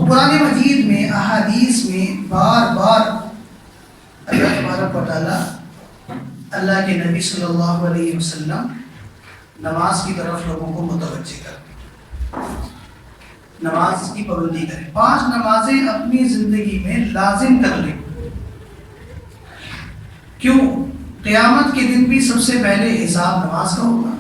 تو قرآن مجید میں احادیث میں بار بار اللہ تبارک و تعالیٰ اللہ کے نبی صلی اللہ علیہ وسلم نماز کی طرف لوگوں کو متوجہ کرتے، نماز کی پابندی کریں، 5 نمازیں اپنی زندگی میں لازم کر لیں۔ کیوں؟ قیامت کے دن بھی سب سے پہلے حساب نماز کا ہوگا۔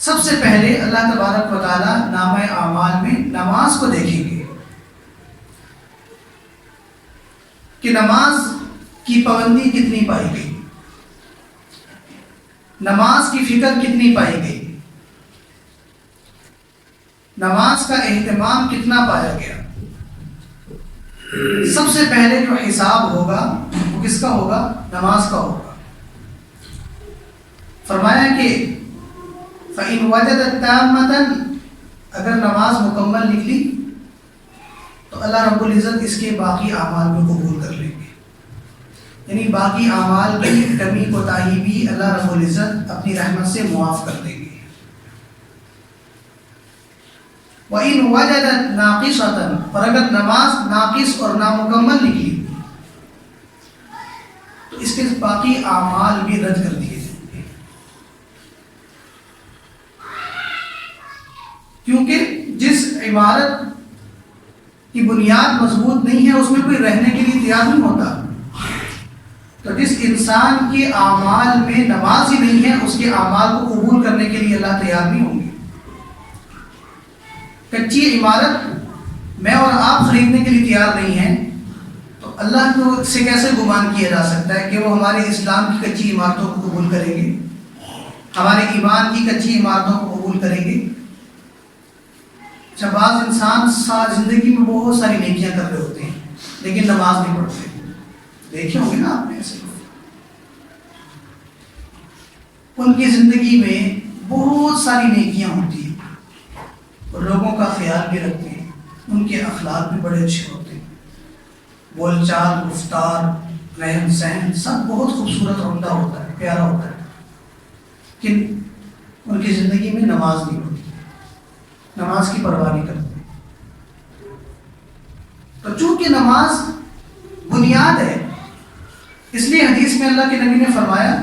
سب سے پہلے اللہ تبارک و تعالیٰ نامہ اعمال میں نماز کو دیکھیں گے کہ نماز کی پابندی کتنی پائی گئی، نماز کی فکر کتنی پائی گئی، نماز کا اہتمام کتنا پایا گیا۔ سب سے پہلے جو حساب ہوگا وہ کس کا ہوگا؟ نماز کا ہوگا۔ فرمایا کہ فَإِنْ وَجَدَتْ تَامَّةً، اگر نماز مکمل نکلی تو اللہ رب العزت اس کے باقی اعمال کو قبول کر لیں گے، یعنی باقی اعمال کی کمی کوتاہی بھی اللہ رب العزت اپنی رحمت سے معاف کر دیں گے۔ وَإِنْ وَجَدَتْ نَاقِصَةً، اور اگر نماز ناقص اور نامکمل نکلی تو اس کے باقی اعمال بھی رد کر دیے جائیں گے، کیونکہ جس عمارت کی بنیاد مضبوط نہیں ہے اس میں کوئی رہنے کے لیے تیار نہیں ہوتا۔ تو جس انسان کے اعمال میں نماز ہی نہیں ہے اس کے اعمال کو قبول کرنے کے لیے اللہ تیار نہیں ہوں گے۔ کچی عمارت میں اور آپ خریدنے کے لیے تیار نہیں ہیں تو اللہ کو سے کیسے گمان کیا جا سکتا ہے کہ وہ ہمارے اسلام کی کچی عمارتوں کو قبول کریں گے، ہمارے ایمان کی کچی عمارتوں کو قبول کریں گے؟ جب بعض انسان زندگی میں بہت ساری نیکیاں کر رہے ہوتے ہیں لیکن نماز نہیں پڑھتے، دیکھے ہوں گے نا آپ نے ایسے لوگ، ان کی زندگی میں بہت ساری نیکیاں ہوتی ہیں اور لوگوں کا خیال بھی رکھتے ہیں، ان کے اخلاق بھی بڑے اچھے ہوتے ہیں، بول چال، گفتار، رہن سہن سب بہت خوبصورت اور عمدہ ہوتا ہے، پیارا ہوتا ہے، لیکن ان کی زندگی میں نماز نہیں ہوتی، نماز کی پرواہ نہیں کرتے۔ تو چونکہ نماز بنیاد ہے اس لیے حدیث میں اللہ کے نبی نے فرمایا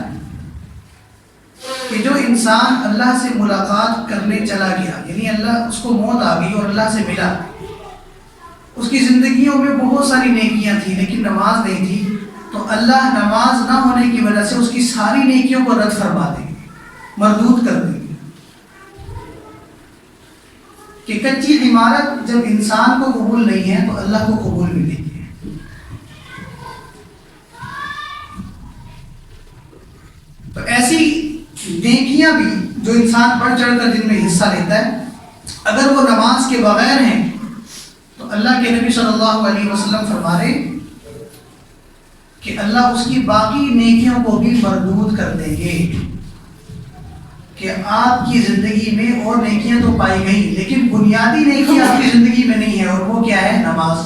کہ جو انسان اللہ سے ملاقات کرنے چلا گیا، یعنی اللہ اس کو موت آ گئی اور اللہ سے ملا، اس کی زندگیوں میں بہت ساری نیکیاں تھیں لیکن نماز نہیں تھی، تو اللہ نماز نہ ہونے کی وجہ سے اس کی ساری نیکیوں کو رد فرما دیں گے، مردود کر دیں گے۔ کہ کچی عمارت جب انسان کو قبول نہیں ہے تو اللہ کو قبول بھی نہیں ہے۔ تو ایسی نیکیاں بھی جو انسان بڑھ چڑھ کر جن میں حصہ لیتا ہے، اگر وہ نماز کے بغیر ہیں تو اللہ کے نبی صلی اللہ علیہ وسلم فرما رہے کہ اللہ اس کی باقی نیکیوں کو بھی مردود کر دیں گے، کہ آپ کی زندگی میں اور نیکیاں تو پائی گئی لیکن بنیادی نیکی آپ کی زندگی میں نہیں ہے، اور وہ کیا ہے؟ نماز۔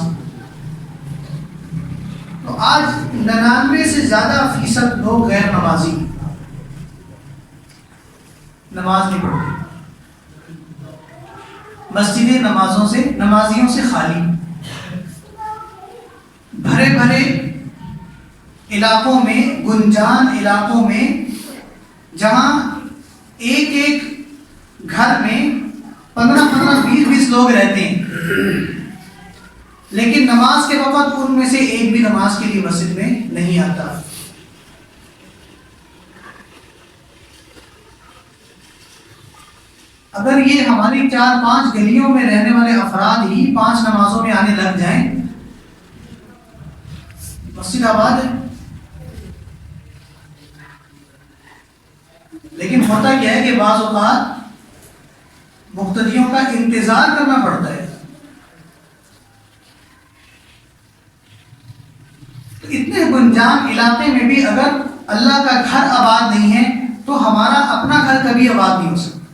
تو آج 99 سے زیادہ فیصد لوگ غیر نمازی، نماز نہیں پڑھتے، مسجدیں نمازیوں سے خالی، بھرے بھرے علاقوں میں، گنجان علاقوں میں، جہاں ایک ایک گھر میں 15 20 لوگ رہتے ہیں، لیکن نماز کے وقت ان میں سے ایک بھی نماز کے لیے مسجد میں نہیں آتا۔ اگر یہ ہماری 4-5 گلیوں میں رہنے والے افراد ہی 5 نمازوں میں آنے لگ جائیں، مسجد آباد ہے۔ لیکن ہوتا کیا ہے کہ بعض اوقات مقتدیوں کا انتظار کرنا پڑتا ہے۔ تو اتنے گنجان علاقے میں بھی اگر اللہ کا گھر آباد نہیں ہے تو ہمارا اپنا گھر کبھی آباد نہیں ہو سکتا۔